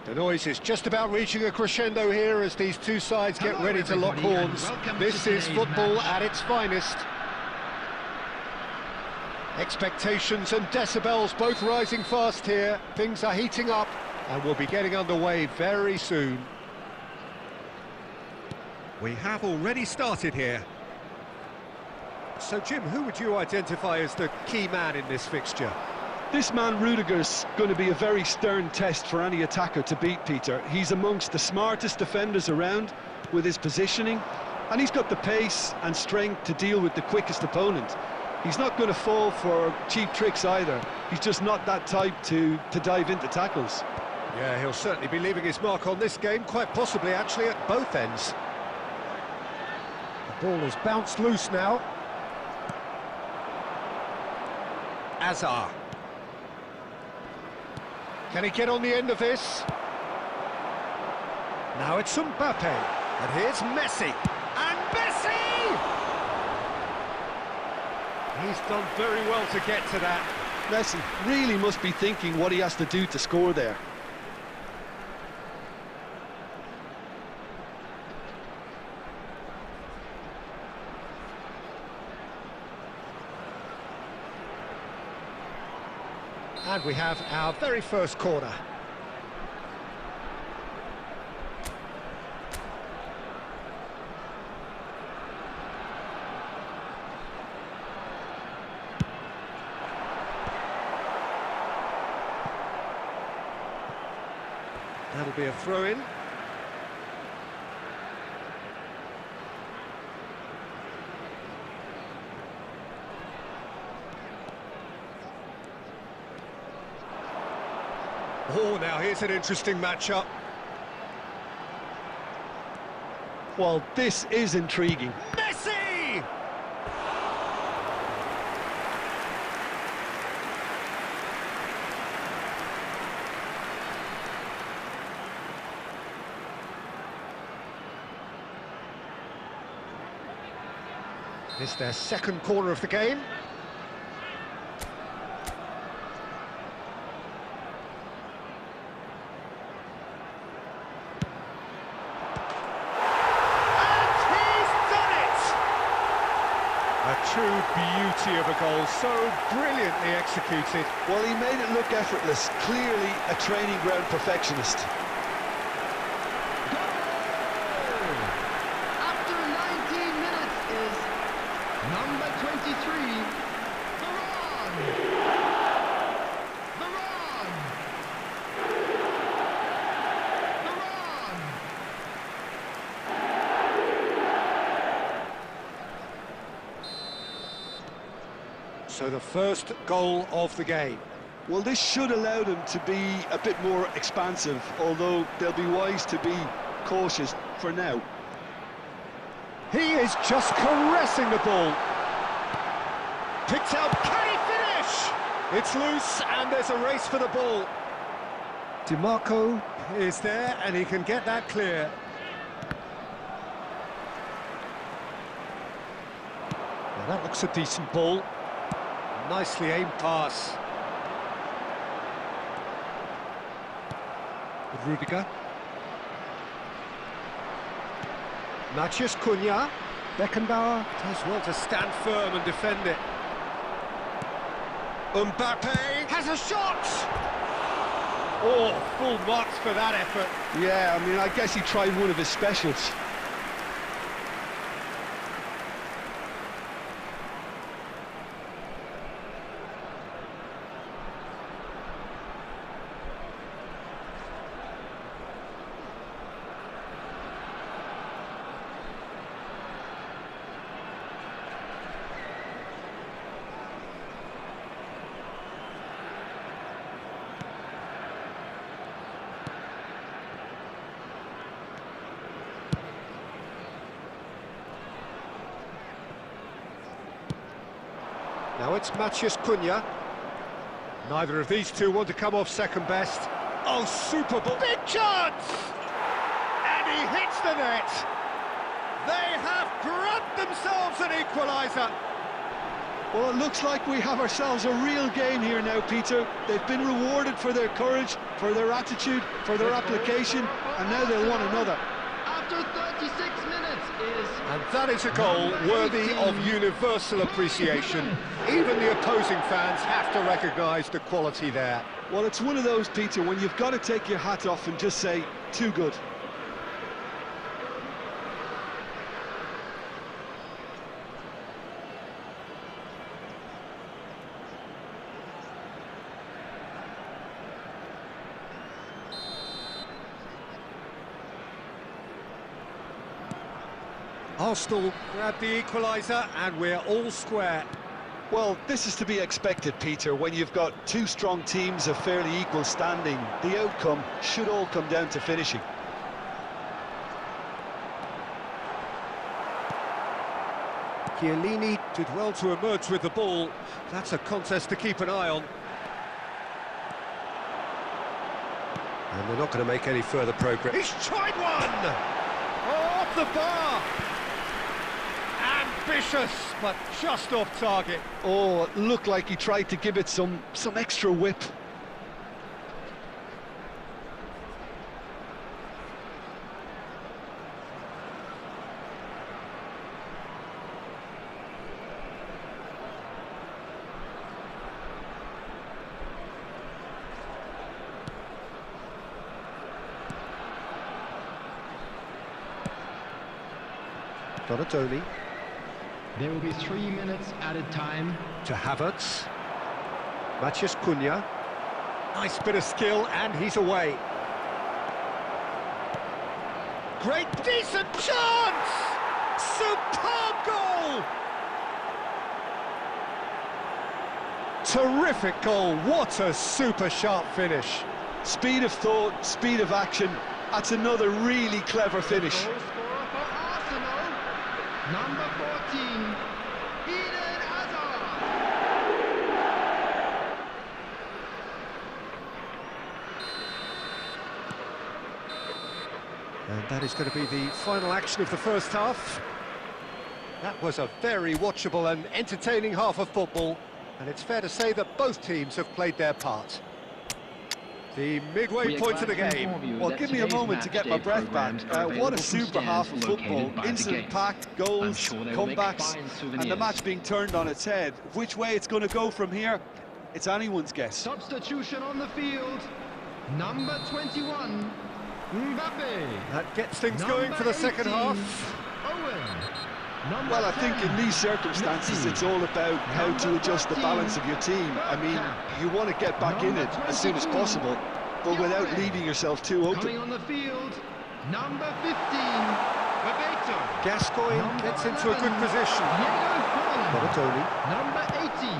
The noise is just about reaching a crescendo here as these two sides get ready to lock horns. This is football at its finest. Expectations and decibels both rising fast here. Things are heating up and we'll be getting underway very soon. We have already started here. So Jim, who would you identify as the key man in this fixture? This man Rudiger's going to be a very stern test for any attacker to beat, Peter. He's amongst the smartest defenders around with his positioning, and he's got the pace and strength to deal with the quickest opponent. He's not going to fall for cheap tricks either. He's just not that type to dive into tackles. Yeah, he'll certainly be leaving his mark on this game, quite possibly actually at both ends. The ball is bounced loose now. Azar. Can he get on the end of this? Now it's Mbappe, and here's Messi, and Messi! He's done very well to get to that. Messi really must be thinking what he has to do to score there. And we have our very first corner. That'll be a throw-in. Oh, now here's an interesting matchup. Well, this is intriguing. Messi! It's their second corner of the game. True beauty of a goal, so brilliantly executed. Well, he made it look effortless, clearly a training ground perfectionist. Goal! After 19 minutes is number 23, Varane! So the first goal of the game. Well, this should allow them to be a bit more expansive, although they'll be wise to be cautious for now. He is just caressing the ball. Picked out, can he finish? It's loose, and there's a race for the ball. DiMarco is there, and he can get that clear. Well, that looks a decent ball. Nicely aimed pass. Rudiger. Matthias Cunha. Beckenbauer does well to stand firm and defend it. Mbappe has a shot! Oh, full marks for that effort. Yeah, I mean, I guess he tried one of his specials. Now it's Matthias Cunha. Neither of these two want to come off second best. Oh, super ball. Big chance! And he hits the net. They have grabbed themselves an equaliser. Well, it looks like we have ourselves a real game here now, Peter. They've been rewarded for their courage, for their attitude, for their application, and now they'll want another. After 36 minutes is... And that is a goal worthy of universal appreciation. Even the opposing fans have to recognise the quality there. Well, it's one of those, Peter, when you've got to take your hat off and just say, too good. Arsenal grab the equaliser and we're all square. Well, this is to be expected, Peter, when you've got two strong teams of fairly equal standing. The outcome should all come down to finishing. Chiellini did well to emerge with the ball. That's a contest to keep an eye on. And they're not going to make any further progress. He's tried one! Oh, off the bar! Ambitious, but just off target. Oh, it looked like he tried to give it some extra whip. Donatoni. There will be 3 minutes added time. To Havertz. Matthias Cunha. Nice bit of skill, and he's away. Great, decent chance! Superb goal! Terrific goal, what a super sharp finish. Speed of thought, speed of action. That's another really clever finish. Goal scorer for Arsenal, number 14, Eden Hazard. And that is going to be the final action of the first half. That was a very watchable and entertaining half of football, and it's fair to say that both teams have played their part. The midway point of the game. Well, give me a moment to get my breath back. What a super half of football. Incident-packed, goals, comebacks, and the match being turned on its head. Which way it's going to go from here, it's anyone's guess. Substitution on the field, number 21, Mbappe. That gets things going for the second half. Owen. Well, I think in these circumstances, it's all about how to adjust the balance of your team. I mean, you want to get back in it as soon as possible, but without leaving yourself too open. Coming on the field, number 15, Bebeto. Gascoigne gets into a good position. Donatoni. Number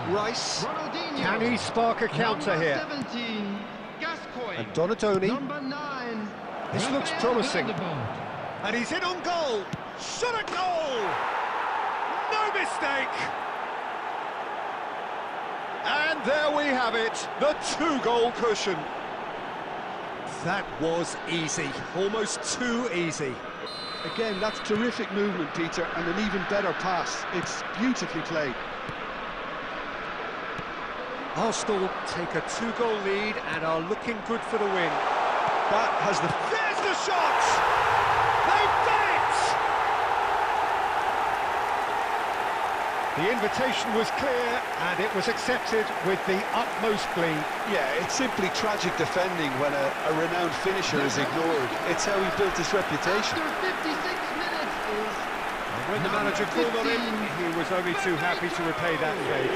18, Rice. Ronaldinho. Can he spark a counter Number here? 17, Gascoigne. And Donatoni. Number 9, This looks promising. And he's in on goal. Shot at goal! No mistake! And there we have it, the 2-goal cushion. That was easy, almost too easy. Again, that's terrific movement, Peter, and an even better pass. It's beautifully played. Arsenal take a 2-goal lead and are looking good for the win. That has the... There's the shot! They've done it! The invitation was clear and it was accepted with the utmost glee. Yeah, it's simply tragic defending when a renowned finisher is ignored. It's how he built his reputation. After 56 minutes is... And when the manager called on him, he was only too happy to repay that fate.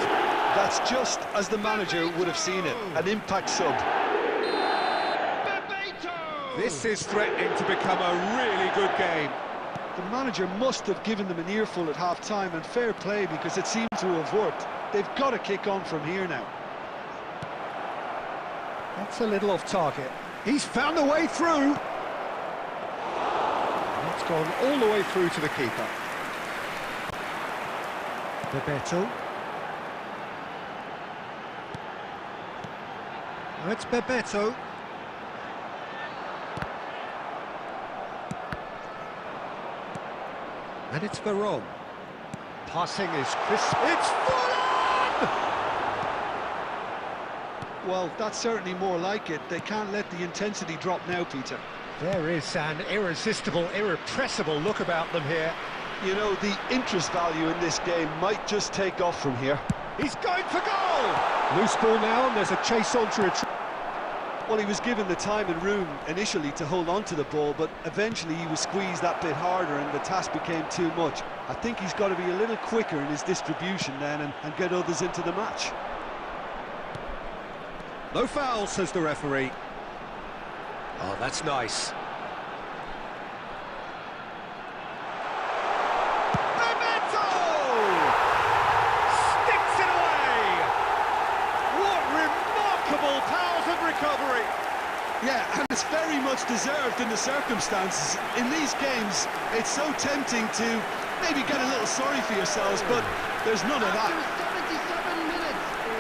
That's just as the manager would have seen it, an impact sub. This is threatening to become a really good game. The manager must have given them an earful at half-time, and fair play, because it seemed to have worked. They've got to kick on from here now. That's a little off target. He's found a way through. It's gone all the way through to the keeper. Bebeto. Oh, it's Bebeto. And it's Veron. Passing is crisp. It's full on! Well, that's certainly more like it. They can't let the intensity drop now, Peter. There is an irresistible, irrepressible look about them here. You know, the interest value in this game might just take off from here. He's going for goal! Loose ball now, and there's a chase on to retrieve. Well, he was given the time and room initially to hold on to the ball, but eventually he was squeezed that bit harder and the task became too much. I think he's got to be a little quicker in his distribution then and get others into the match. No foul, says the referee. Oh, that's nice. Bebeto! Sticks it away! What remarkable powers of recovery! Yeah, and it's very much deserved in the circumstances. In these games, it's so tempting to maybe get a little sorry for yourselves, but there's none of that.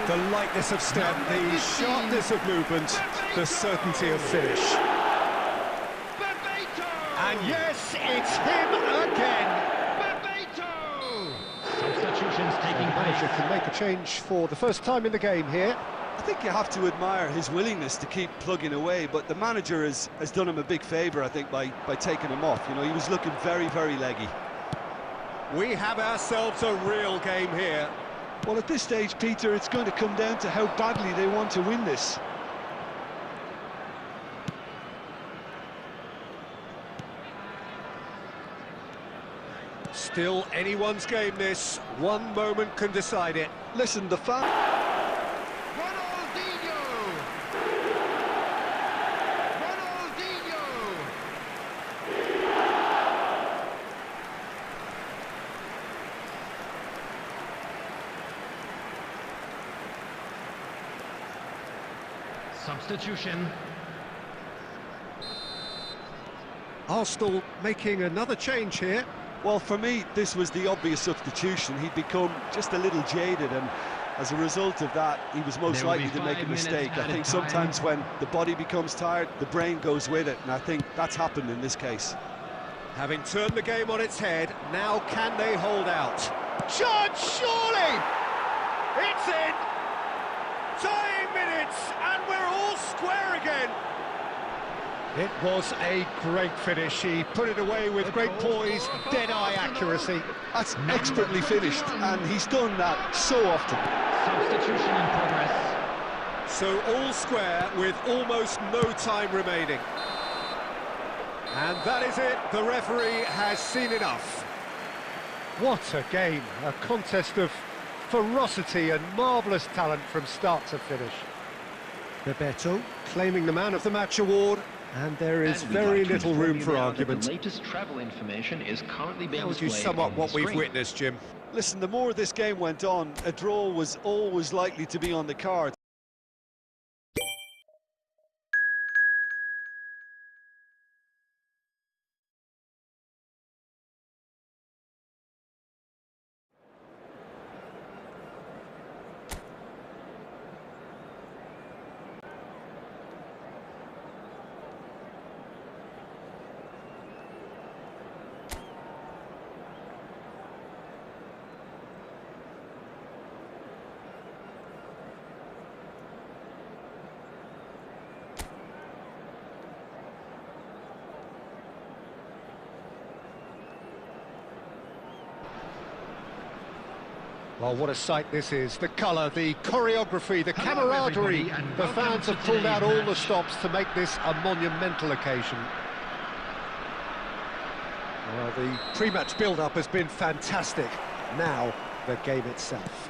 The lightness of step, the sharpness of movement, the certainty of finish. And yes, it's him again. Substitutions taking The manager place. can make a change for the first time in the game here. I think you have to admire his willingness to keep plugging away, but the manager has done him a big favour, I think, by taking him off. You know, he was looking very, very leggy. We have ourselves a real game here. Well, at this stage, Peter, it's going to come down to how badly they want to win this. Still anyone's game, this. One moment can decide it. Listen, the fan... Substitution. Arsenal making another change here. Well, for me, this was the obvious substitution. He'd become just a little jaded, and as a result of that, he was most likely to make a mistake. I think sometimes when the body becomes tired, the brain goes with it, and I think that's happened in this case. Having turned the game on its head, now can they hold out? Chance, surely! It's in! Tying minutes, and we're all square again! It was a great finish. He put it away with great poise, dead-eye accuracy. That's expertly finished, and he's done that so often. Substitution in progress. So all square with almost no time remaining. And that is it. The referee has seen enough. What a game. A contest of ferocity and marvellous talent from start to finish. Bebeto claiming the Man of the Match award, and there is very little room for argument. The latest travel information is currently being How would you displayed sum up on what the we've screen. witnessed, Jim? Listen, the more this game went on, a draw was always likely to be on the cards. Well, what a sight this is. The colour, the choreography, the Hello, camaraderie. everybody, and The welcome fans to have pulled out today's all the match. stops to make this a monumental occasion. Well, the pre-match build-up has been fantastic. Now, the game itself.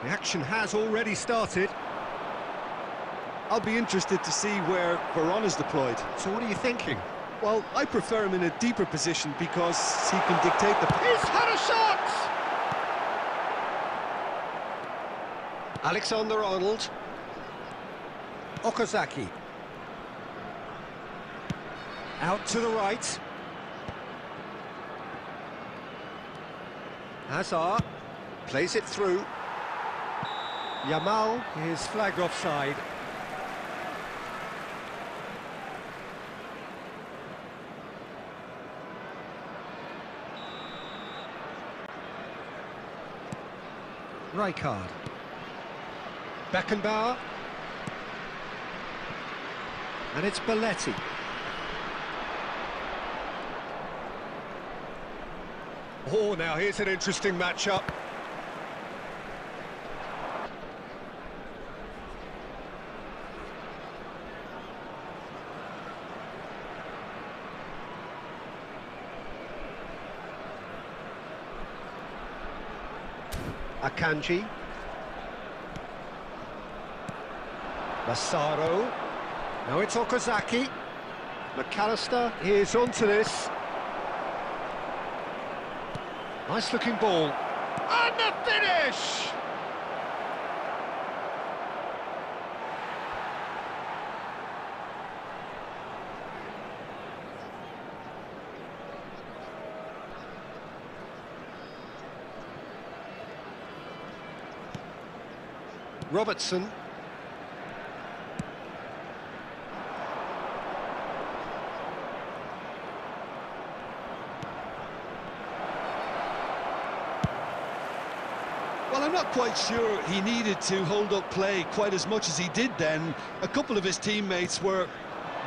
The action has already started. I'll be interested to see where Varane deployed. So what are you thinking? Well, I prefer him in a deeper position because he can dictate the... He's had a shot! Alexander-Arnold. Okazaki. Out to the right. Hazard plays it through. Yamal is flagged offside. Rijkaard. Beckenbauer. And it's Belletti. Oh, now here's an interesting matchup. Akanji. Massaro. Now it's Okazaki. McAllister is onto this. Nice looking ball. And the finish! Robertson. Well, I'm not quite sure he needed to hold up play quite as much as he did then. A couple of his teammates were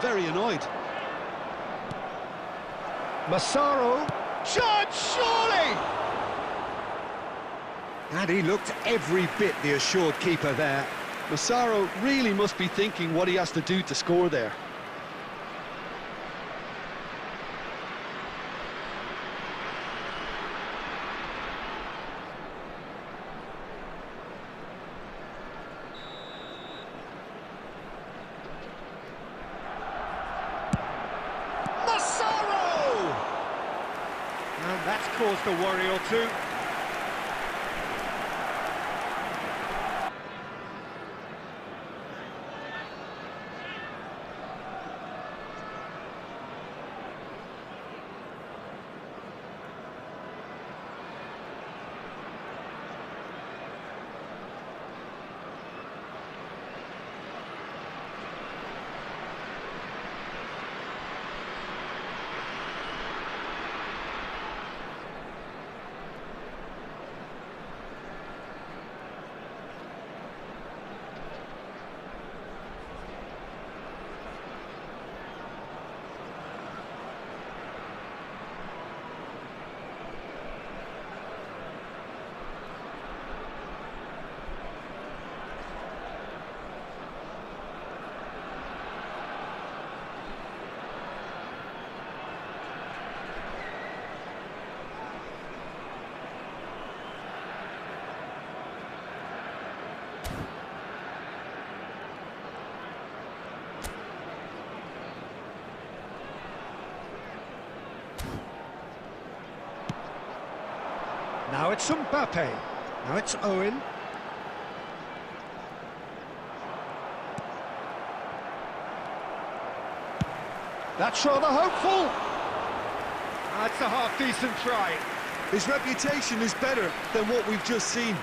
very annoyed. Massaro. Shot, surely! And he looked every bit the assured keeper there. Massaro really must be thinking what he has to do to score there. Massaro! And that's caused a worry or two. Now it's Mbappe. Now it's Owen. That's rather hopeful. That's a half-decent try. His reputation is better than what we've just seen.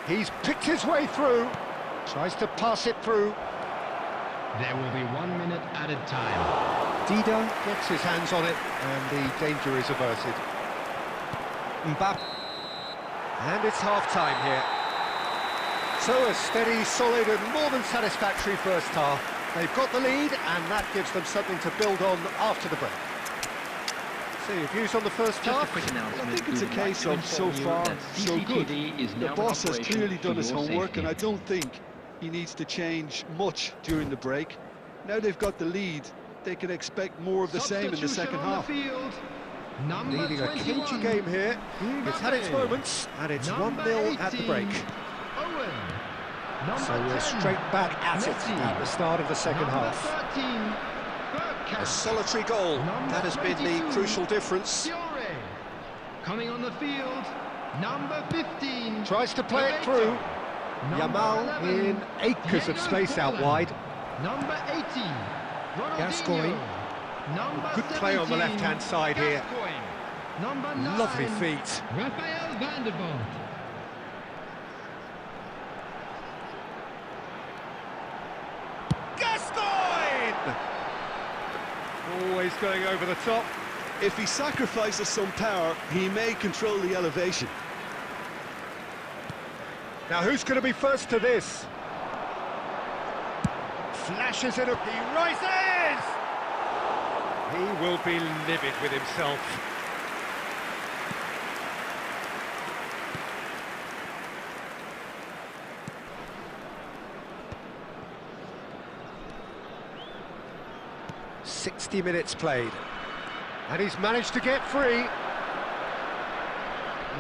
He's picked his way through. Tries to pass it through. There will be 1 minute added time. Dida gets his hands on it, and the danger is averted. Mbappe. And it's half-time here. So a steady, solid and more than satisfactory first half. They've got the lead, and that gives them something to build on after the break. So your views on the first Just a half? quick I announcement. think it's a We would like case to of so inform you far, that so good. CCTV is The now in boss has operation clearly for done his your homework, safety. and I don't think he needs to change much during the break. Now they've got the lead, they can expect more of the same in the second half. Field. Number Leading a 21. cagey game here. It's had its Mbappe. moments, and it's Number 1-0 at the 18, break. Owen. Number So we're 10, straight back at it Messi. at the start of the second Number half. 13, A Bergkamp. solitary goal, Number that has been the 22, crucial difference. Fiore. Coming on the field, number 15. Tries to play it Bebeto. through. Number Yamal 11, in acres of Diego space out Forlan. wide. Number 80, Ronaldinho. Gascoigne. Number Good play on the 17, left-hand side here. Gascoigne. Number 9, Lovely feet. Rafael van der Vaart. Gascoigne! Always going over the top. If he sacrifices some power, he may control the elevation. Now who's going to be first to this? Flashes it up, he rises! He will be livid with himself. "60 minutes played, and he's managed to get free.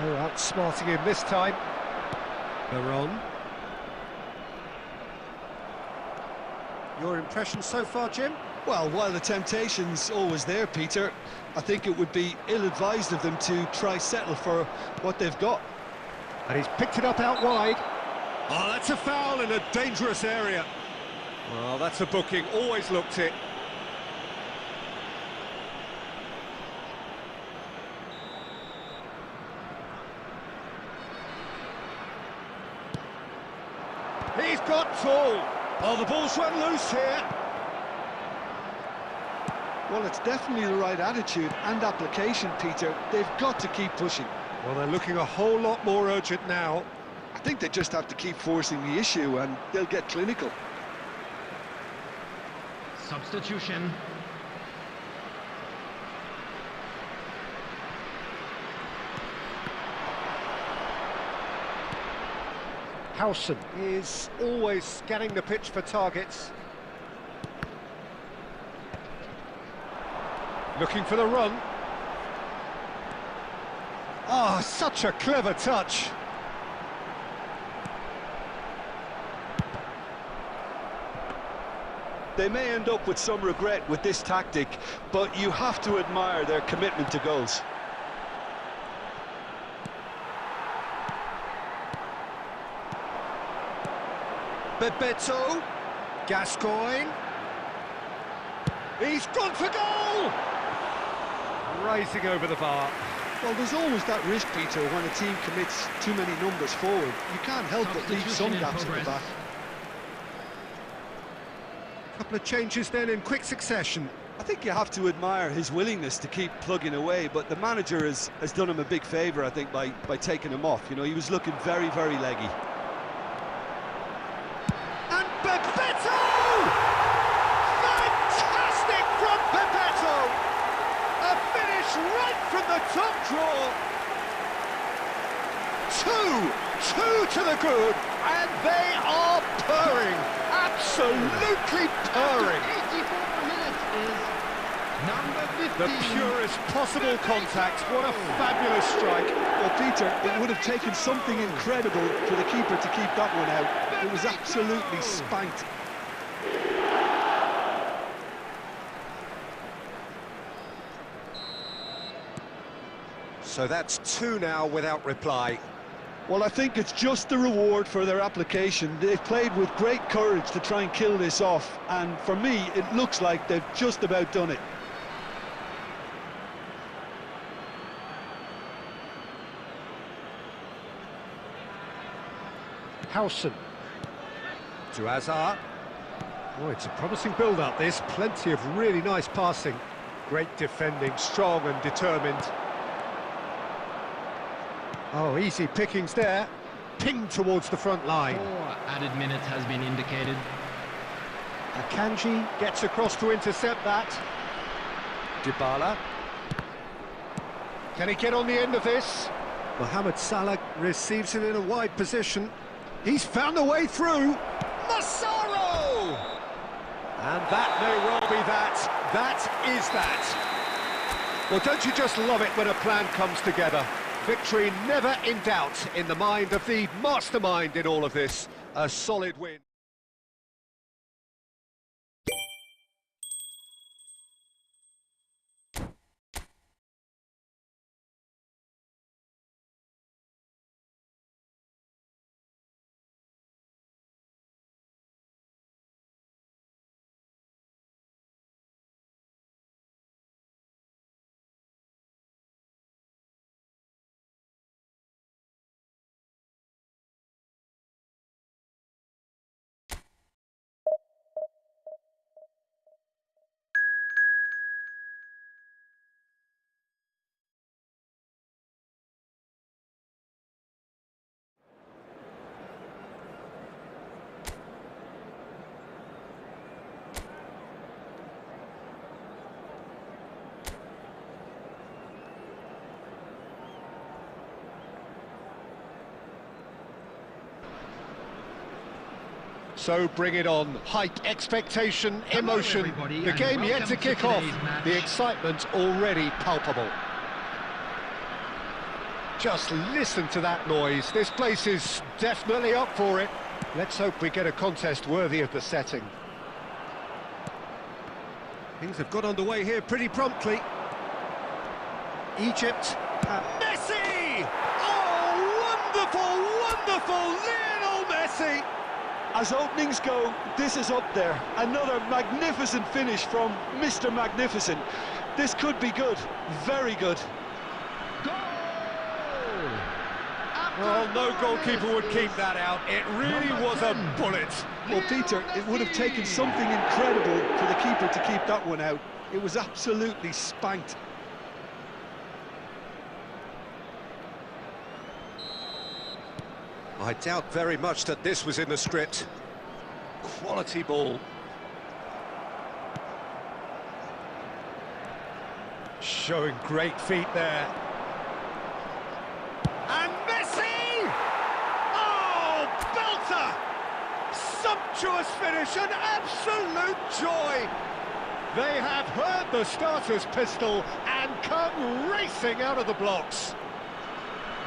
No outsmarting him this time. Baron. Your impression so far, Jim? Well, while the temptation's always there, Peter, I think it would be ill-advised of them to try settle for what they've got. And he's picked it up out wide. Oh, that's a foul in a dangerous area. Well, that's a booking, always looked it. He's got tall. Oh, the ball's run loose here. Well, it's definitely the right attitude and application, Peter. They've got to keep pushing. Well, they're looking a whole lot more urgent now. I think they just have to keep forcing the issue and they'll get clinical. Substitution. Howson is always scanning the pitch for targets. Looking for the run. Oh, such a clever touch. They may end up with some regret with this tactic, but you have to admire their commitment to goals. Bebeto. Gascoigne. He's gone for goal! Rising over the bar. Well, there's always that risk, Peter, when a team commits too many numbers forward. You can't help but leave some Substitution in gaps at the progress. back. Couple of changes then in quick succession. I think you have to admire his willingness to keep plugging away, but the manager has done him a big favour, I think, by taking him off. You know, he was looking very, very leggy. And Bebeto! Fantastic from Bebeto! A finish right from the top draw. Two to the good, and they are purring. Absolutely purring. 84 minutes is number 15. The purest possible contact. What a fabulous strike. Well, Peter, it would have taken something incredible for the keeper to keep that one out. It was absolutely spanked. So that's two now without reply. Well, I think it's just the reward for their application. They've played with great courage to try and kill this off, and for me, it looks like they've just about done it. Howson to Hazard. Oh, it's a promising build-up, this. Plenty of really nice passing. Great defending, strong and determined. Oh, easy pickings there. Pinged towards the front line. 4 added minutes has been indicated. Akanji gets across to intercept that. Dybala. Can he get on the end of this? Mohamed Salah receives it in a wide position. He's found a way through. Massaro! And that may well be that. That is that. Well, don't you just love it when a plan comes together? Victory never in doubt in the mind of the mastermind in all of this. A solid win. So bring it on. Hype, expectation, emotion. The game yet to kick off. The excitement already palpable. Just listen to that noise. This place is definitely up for it. Let's hope we get a contest worthy of the setting. Things have got underway here pretty promptly. Egypt. Messi! Oh, wonderful, wonderful Lionel Messi! As openings go, this is up there. Another magnificent finish from Mr. Magnificent. This could be good, very good. Goal! Well, no goalkeeper would keep that out. It really was a bullet. Well, Peter, it would have taken something incredible for the keeper to keep that one out. It was absolutely spanked. I doubt very much that this was in the script. Quality ball. Showing great feet there. And Messi! Oh, belter! Sumptuous finish, an absolute joy! They have heard the starter's pistol and come racing out of the blocks.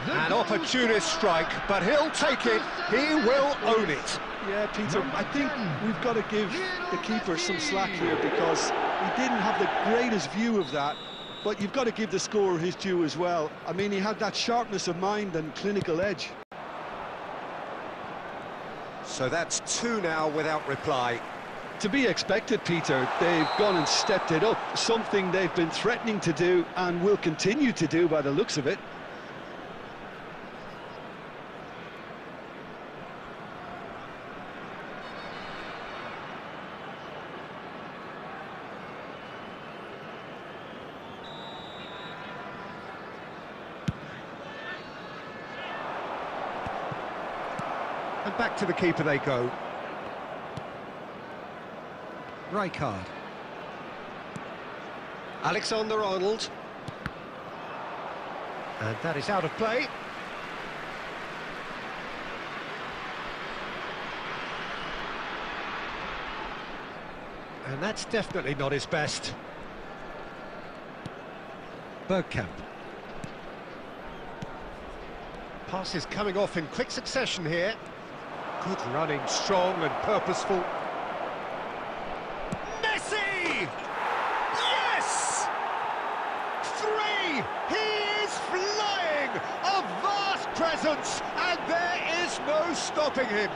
An opportunist strike, but he'll take it, he will own it. Yeah, Peter, I think we've got to give the keeper some slack here because he didn't have the greatest view of that, but you've got to give the scorer his due as well. I mean, he had that sharpness of mind and clinical edge. So that's two now without reply. To be expected, Peter. They've gone and stepped it up, something they've been threatening to do and will continue to do by the looks of it. And back to the keeper they go. Rijkaard. Alexander-Arnold. And that is out of play. And that's definitely not his best. Bergkamp. Passes coming off in quick succession here. Good running, strong and purposeful. Messi! Yes! 3! He is flying! A vast presence, and there is no stopping him.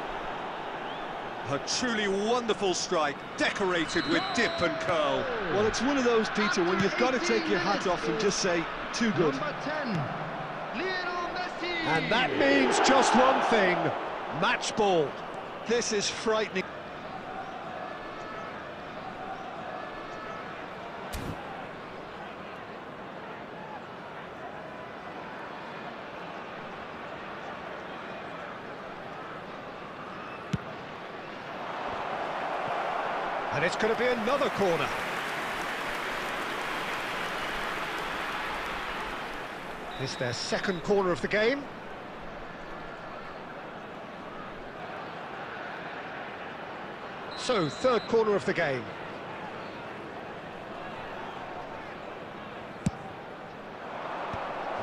A truly wonderful strike, decorated with dip and curl. Well, it's one of those, Peter, when you've got to take your hat off and just say, too good. Number 10, Lionel Messi. And that means just one thing. Match ball. This is frightening. And it's going to be another corner. It's their second corner of the game. So, third corner of the game.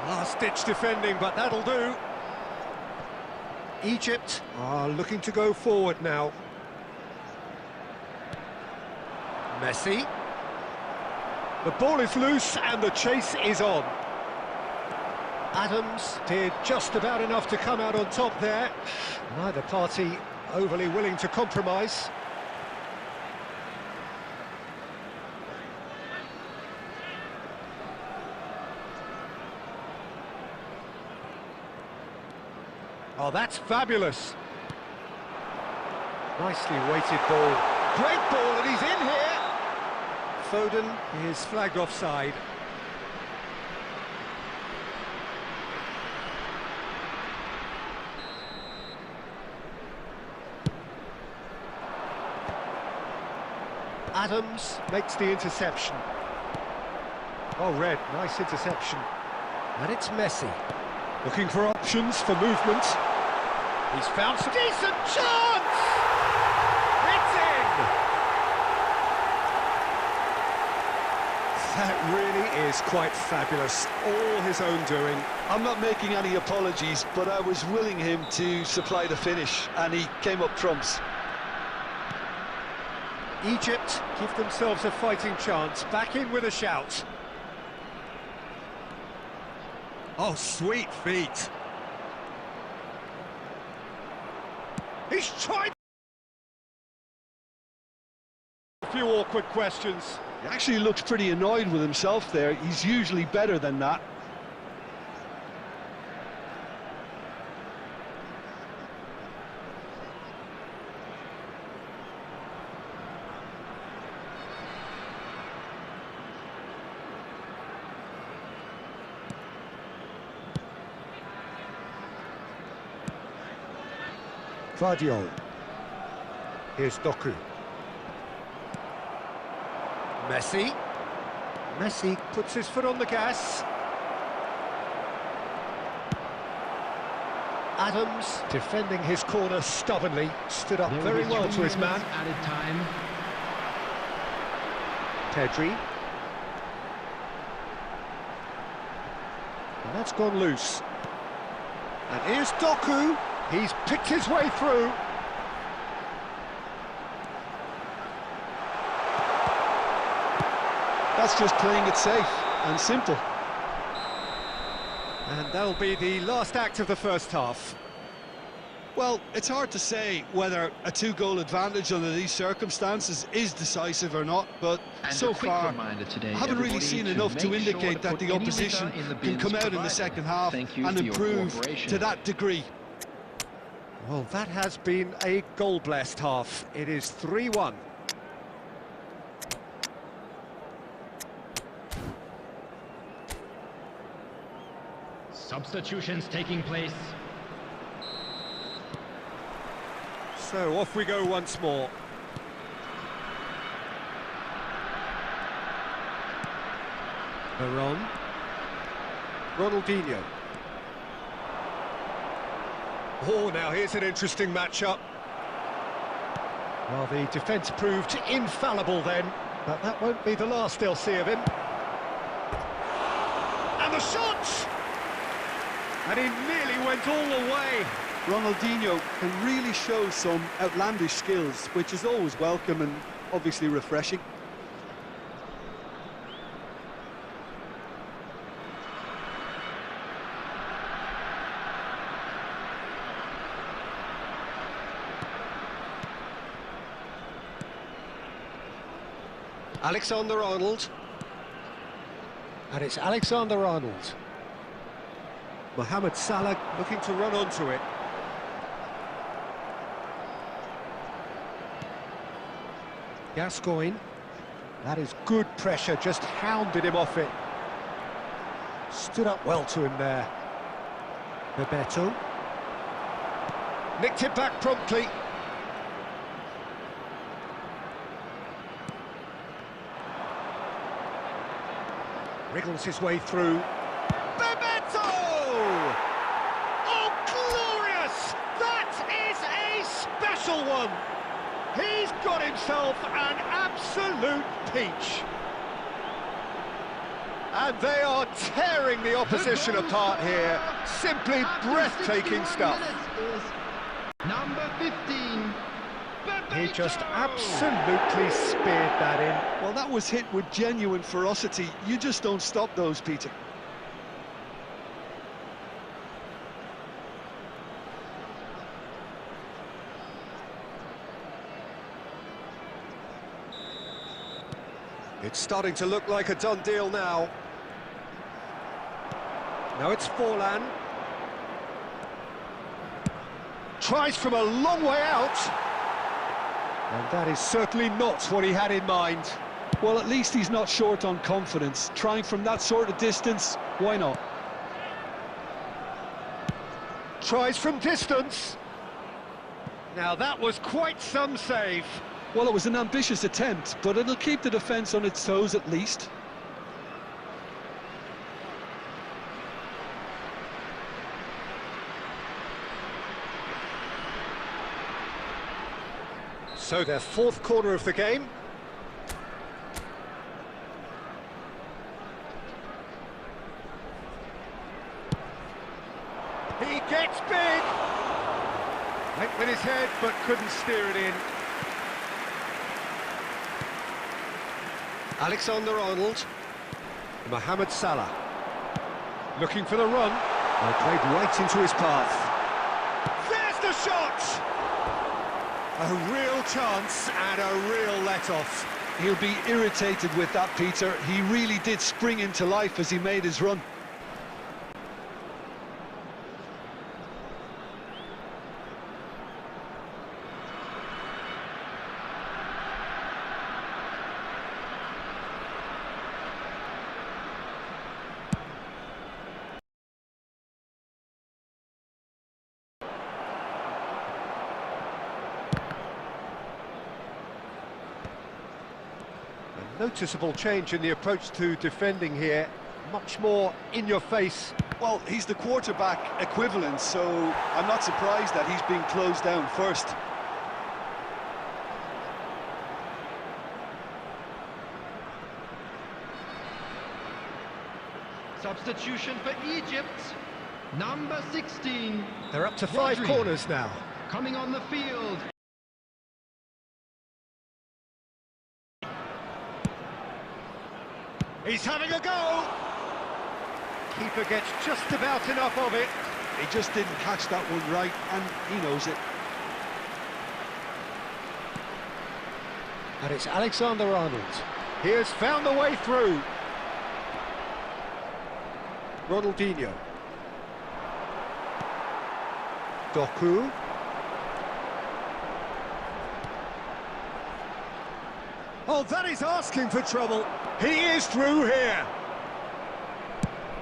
Last-ditch defending, but that'll do. Egypt are looking to go forward now. Messi. The ball is loose and the chase is on. Adams did just about enough to come out on top there. Neither party overly willing to compromise. Oh, that's fabulous. Nicely weighted ball. Great ball, and he's in here. Foden is flagged offside. Adams makes the interception. Oh, Red, nice interception. And it's Messi. Looking for options for movement. He's found some decent chance! It's in! That really is quite fabulous. All his own doing. I'm not making any apologies, but I was willing him to supply the finish, and he came up trumps. Egypt give themselves a fighting chance. Back in with a shout. Oh, sweet feet. He's trying. A few awkward questions. He actually looks pretty annoyed with himself there. He's usually better than that. Vardiol. Here's Doku. Messi. Messi puts his foot on the gas. Adams defending his corner stubbornly. Stood up very well to his man. Added time. Pedri. And that's gone loose. And here's Doku. He's picked his way through. That's just playing it safe and simple. And that'll be the last act of the first half. Well, it's hard to say whether a two-goal advantage under these circumstances is decisive or not, but And so a quick far, reminder today, I haven't really everybody, seen to enough to make sure indicate to that put the any opposition litter in the can bins come out in the provided. second half Thank you and for your improve cooperation. to that degree. Well, that has been a goal-blessed half. It is 3-1. Substitutions taking place. So off we go once more. Veron. Ronaldinho. Oh, now here's an interesting matchup. Well, the defence proved infallible then, but that won't be the last they'll see of him. And the shot! And he nearly went all the way. Ronaldinho can really show some outlandish skills, which is always welcome and obviously refreshing. Alexander-Arnold. And it's Alexander-Arnold. Mohamed Salah looking to run onto it. Gascoigne. That is good pressure, just hounded him off it. Stood up well to him there. Bebeto. Nicked it back promptly. Wriggles his way through. Bebeto! He's got himself an absolute peach. And they are tearing the opposition apart here. Simply breathtaking stuff. Number 15. He just absolutely speared that in. Well, that was hit with genuine ferocity. You just don't stop those, Peter. It's starting to look like a done deal now. Now it's Forlan. Tries from a long way out. And that is certainly not what he had in mind. Well, at least he's not short on confidence. Trying from that sort of distance, why not? Tries from distance. Now that was quite some save. Well, it was an ambitious attempt, but it'll keep the defence on its toes at least. So their fourth corner of the game. He gets big. Went with his head, but couldn't steer it in. Alexander-Arnold. Mohamed Salah. Looking for the run. Well, played right into his path. There's the shot! A real chance and a real let-off. He'll be irritated with that, Peter. He really did spring into life as he made his run. Noticeable change in the approach to defending here. Much more in your face. Well, he's the quarterback equivalent, so I'm not surprised that he's being closed down first. Substitution for Egypt. Number 16. They're up to 5 corners now. Coming on the field. He's having a go! Keeper gets just about enough of it. He just didn't catch that one right, and he knows it. And it's Alexander-Arnold. He has found the way through. Ronaldinho. Doku. Oh, that is asking for trouble. He is through here.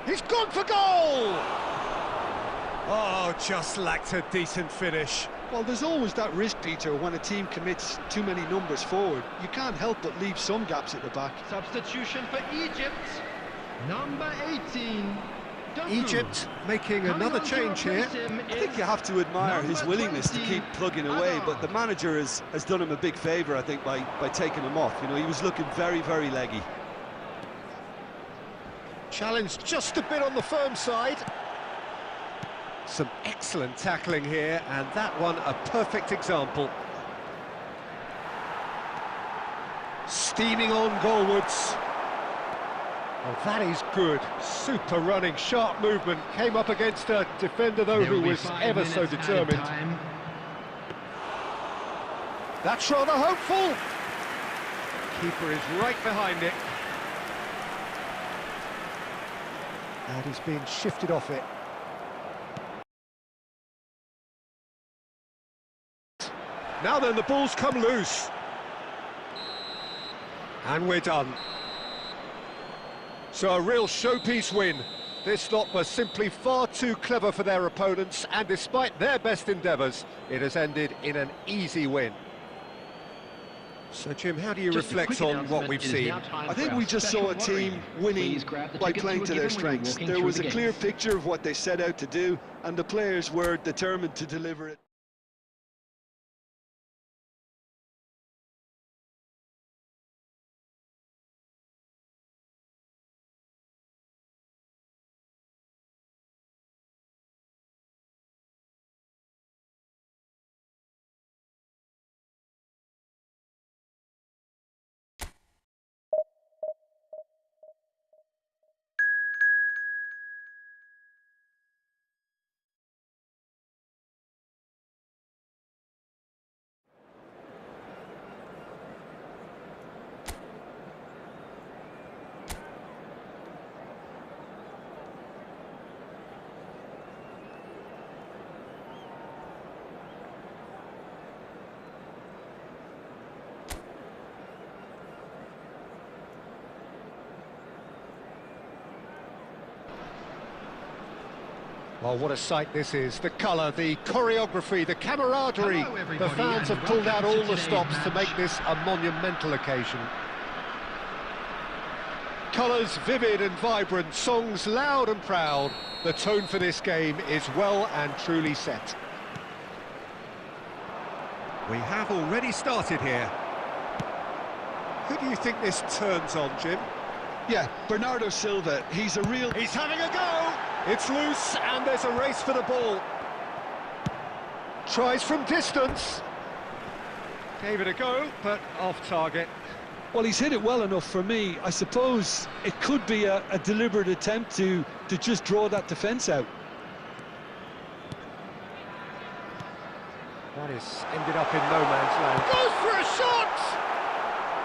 He's gone for goal! Oh, just lacked a decent finish. Well, there's always that risk, Peter, when a team commits too many numbers forward. You can't help but leave some gaps at the back. Substitution for Egypt. Number 18. Doku. Egypt making another change here. I think you have to admire his willingness to keep plugging away, but the manager has done him a big favour, I think, by taking him off. You know, he was looking very, very leggy. Challenged just a bit on the firm side. Some excellent tackling here, and that one a perfect example. Steaming on goalwards. Oh, that is good. Super running, sharp movement. Came up against a defender, though, who was ever so determined. That's rather hopeful. Keeper is right behind it. And he's being shifted off it. Now then, the ball's come loose. And we're done. So a real showpiece win. This lot was simply far too clever for their opponents, and despite their best endeavours, it has ended in an easy win. So, Jim, how do you reflect on what we've seen? I think we just saw a team winning by playing to their strengths. There was a clear picture of what they set out to do, and the players were determined to deliver it. Well, what a sight this is. The colour, the choreography, the camaraderie. Hello, everybody, The fans and have pulled out welcome all to the today's stops to match. make this a monumental occasion. Colours vivid and vibrant, songs loud and proud. The tone for this game is well and truly set. We have already started here. Who do you think this turns on, Jim? Yeah, Bernardo Silva, he's a real... He's having a go! It's loose, and there's a race for the ball. Tries from distance. Gave it a go, but off target. Well, he's hit it well enough for me. I suppose it could be a deliberate attempt to just draw that defence out. That is ended up in no man's land. Goes for a shot!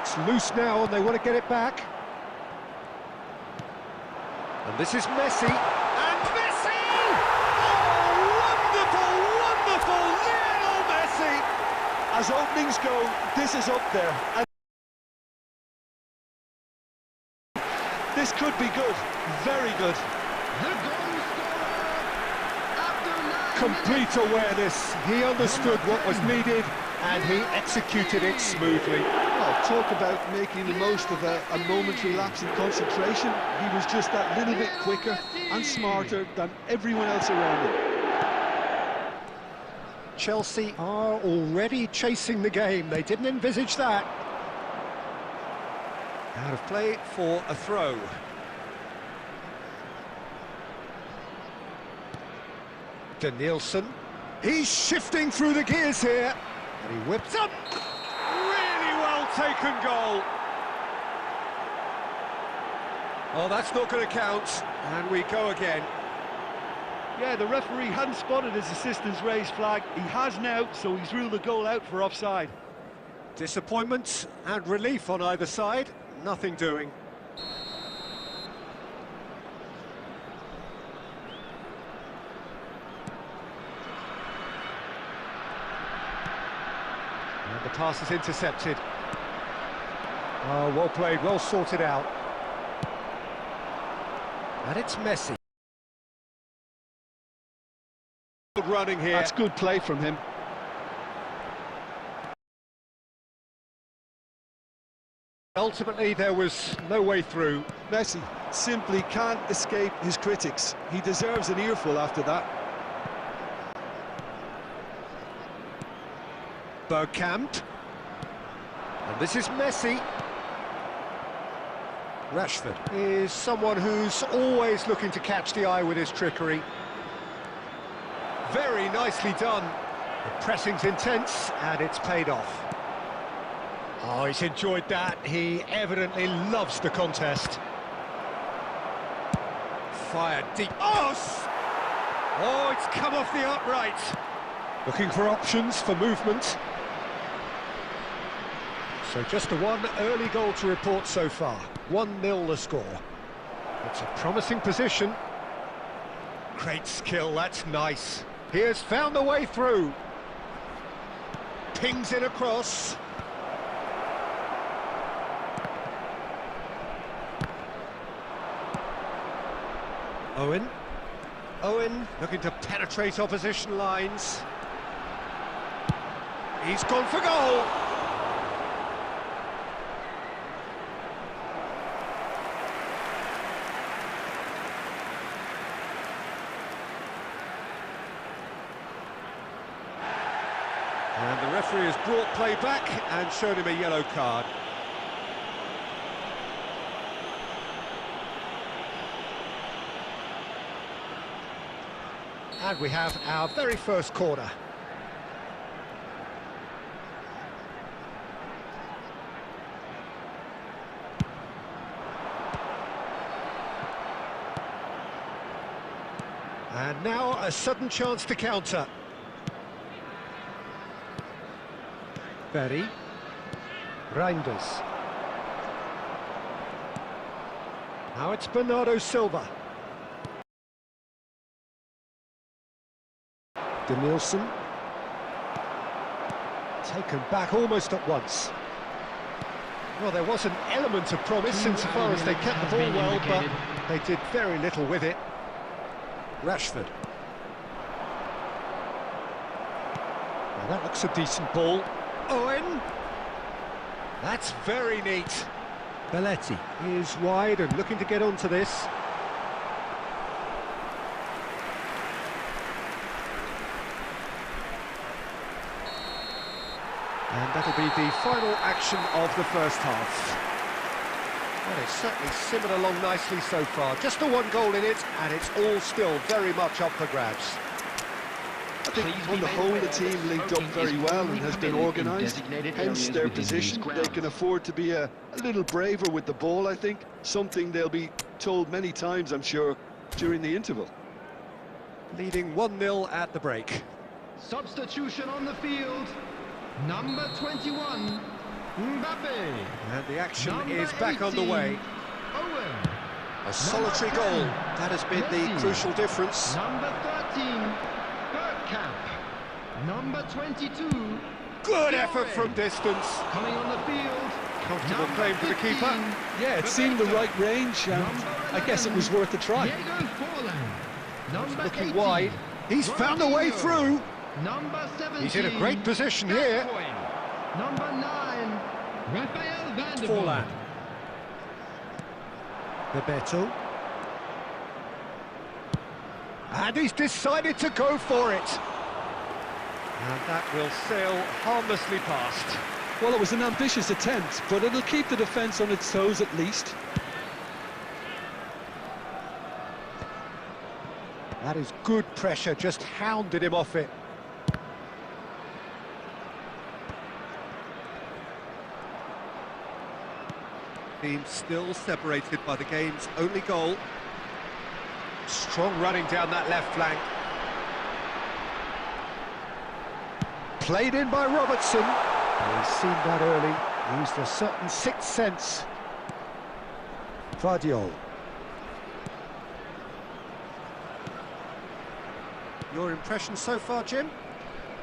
It's loose now, and they want to get it back. And this is Messi. And Messi! Oh, wonderful, wonderful Lionel Messi! As openings go, this is up there. And this could be good, very good. The goal scorer, Abdullah Complete awareness. He understood what was needed, and he executed it smoothly. Well, talk about making the most of a momentary lapse in concentration. He was just that little bit quicker and smarter than everyone else around him. Chelsea are already chasing the game. They didn't envisage that. Out of play for a throw. Danielson. He's shifting through the gears here. And he whips up. Really well taken goal. Oh, that's not going to count. And we go again. Yeah, the referee hadn't spotted his assistant's raised flag. He has now, so he's ruled the goal out for offside. Disappointment and relief on either side. Nothing doing. And the pass is intercepted. Oh, well played, well sorted out. And it's Messi. Good running here. That's good play from him. Ultimately, there was no way through. Messi simply can't escape his critics. He deserves an earful after that. Bergkamp. And this is Messi. Rashford is someone who's always looking to catch the eye with his trickery. Very nicely done. The pressing's intense, and it's paid off. Oh, he's enjoyed that. He evidently loves the contest. Fired deep. Oh, it's come off the upright. Looking for options for movement. So just the one early goal to report so far. 1-0 the score. It's a promising position. Great skill, that's nice. He has found the way through. Pings it across. Owen looking to penetrate opposition lines. He's gone for goal. And the referee has brought play back and shown him a yellow card. And we have our very first corner. And now a sudden chance to counter. Berry. Reinders. Now it's Bernardo Silva. Danielson. Taken back almost at once. Well, there was an element of promise insofar as they kept the ball well, but they did very little with it. Rashford. That looks a decent ball. Owen. That's very neat. Belletti is wide and looking to get onto this. And that'll be the final action of the first half. Well, it's certainly simmered along nicely so far. Just the one goal in it, and it's all still very much up for grabs. I think on the whole the team linked up very well and has been organised, hence their position. They can afford to be a little braver with the ball, I think. Something they'll be told many times, I'm sure, during the interval. Leading 1-0 at the break. Substitution on the field. Number 21, Mbappe. And the action Number is back on the 18, way. Owen. A solitary Number 10, goal. That has been the Messi. crucial difference. Number 13, Bergkamp. Number 22, Good effort from distance. coming on the field. Comfortable Number claim for the 15, keeper. Yeah, it seemed the right range, and I guess it was worth a try. Diego Forlan. Number Looking 18, wide. He's found a way Ronaldinho. through. Number 17, He's in a great position here. Gascoigne. Number 9, Raphael van der Forlan. Vaart. Bebeto. And he's decided to go for it. And that will sail harmlessly past. Well, it was an ambitious attempt, but it'll keep the defence on its toes at least. That is good pressure, just hounded him off it. Team still separated by the game's only goal. Strong running down that left flank. Played in by Robertson. He's seen that early, used a certain sixth sense. Vardiol. Your impression so far, Jim?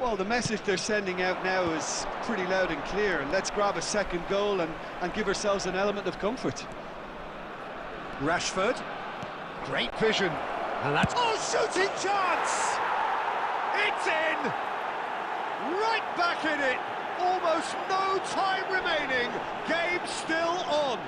Well, the message they're sending out now is pretty loud and clear. Let's grab a second goal and give ourselves an element of comfort. Rashford. Great vision. And that's... Oh, shooting chance! It's in! Right back in it! Almost no time remaining. Game still on.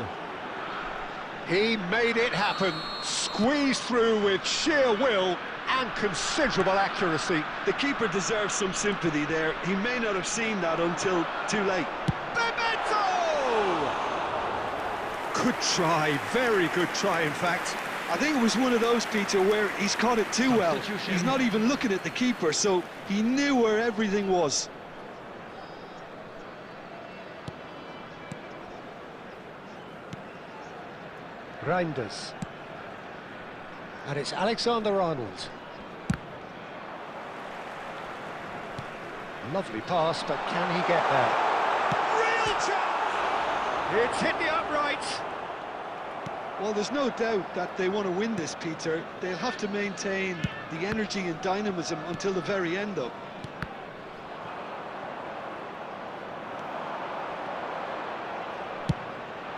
He made it happen. Squeezed through with sheer will and considerable accuracy. The keeper deserves some sympathy there. He may not have seen that until too late. Bebeto! Good try, very good try, in fact. I think it was one of those, Peter, where he's caught it too well. Substitution. He's not even looking at the keeper, so he knew where everything was. Reinders. And it's Alexander-Arnold. Lovely pass, but can he get there? Real chance! It's hit the upright. Well, there's no doubt that they want to win this, Peter. They'll have to maintain the energy and dynamism until the very end, though.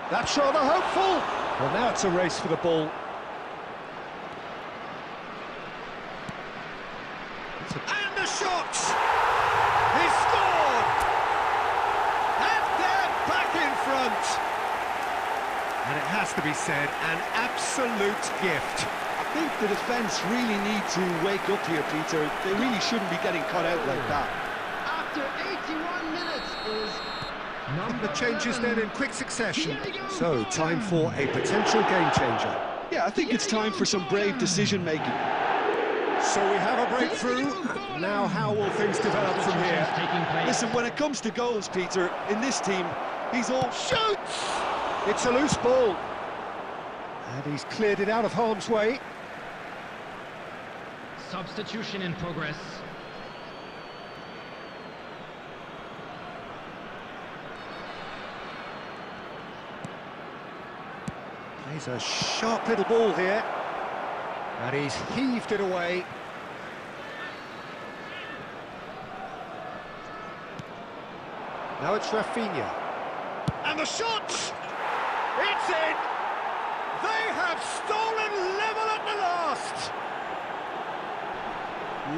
That's rather hopeful. Well, now it's a race for the ball. And the shot! He scored! And they're back in front. And it has to be said, an absolute gift. I think the defence really need to wake up here, Peter. They really shouldn't be getting cut out like that. After 81 minutes is number The changes 11, then in quick succession. Diego So, time Forlan. for a potential game changer. Yeah, I think it's time for some brave decision-making. So we have a breakthrough. Now how will things develop from here? Taking place. Listen, when it comes to goals, Peter, in this team, he's all... Shoots! It's a loose ball. And he's cleared it out of harm's way. Substitution in progress. Plays a sharp little ball here. And he's heaved it away. Now it's Rafinha. And the shot! It's in! They have stolen level at the last!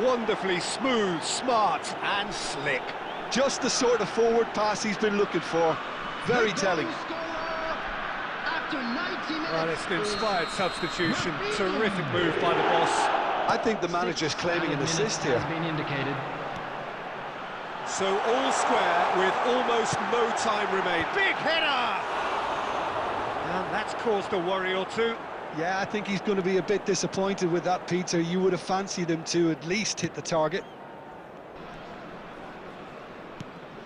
Wonderfully smooth, smart and slick. Just the sort of forward pass he's been looking for. Very telling. After 90 minutes. Well, it's an inspired substitution. Terrific move by the boss. I think the manager's claiming an assist here. Has been indicated. So all square with almost no time remained. Big header! And that's caused a worry or two. Yeah, I think he's going to be a bit disappointed with that, Peter. You would have fancied him to at least hit the target.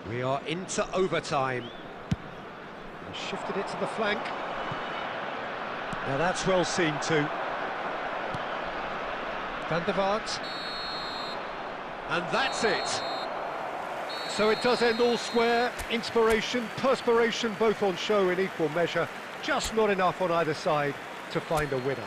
We are into overtime. And shifted it to the flank. Now that's well seen too. Van der Vaart. And that's it. So it does end all square. Inspiration, perspiration, both on show in equal measure. Just not enough on either side to find a winner.